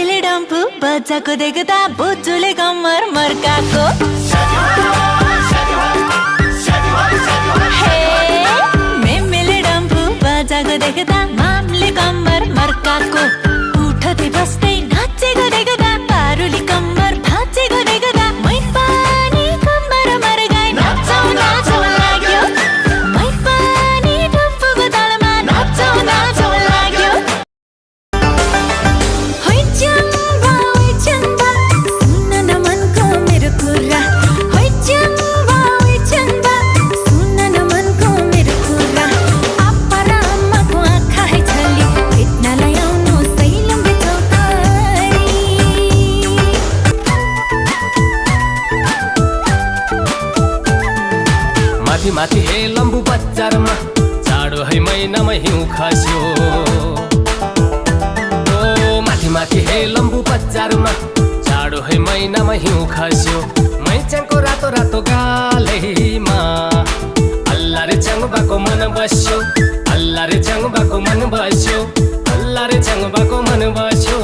मेमेले डम्फु बच्चाको देख्दा बोजूले कम्मर मर्काको। हे मेमेले डम्फु बच्चाको देख्दा मामले कम्मर मर्काको। उठदै बस्दै नाचेको देख्दा पारुली कम्मर भाँचेको देख्दा मै पनि कम्मर मर्काई नाचौँ नाचौँ लाग्यो। मै पनि डम्फुको तालमा नाचौँ नाचौँ लाग्यो। माथि माथि हे लम्बु बजारमा जाडो है महिनामा हिउँ खस्यो। ओ माथि माथि हे लम्बु बजारमा जाडो है महिनामा हिउँ खस्यो। मैच्याङको रातो रातो गालैमा अल्ला रे च्याङबाको मन बस्यो। अल्ला रे च्याङबाको मन बस्यो। अल्ला रे च्याङबाको मन बस्यो।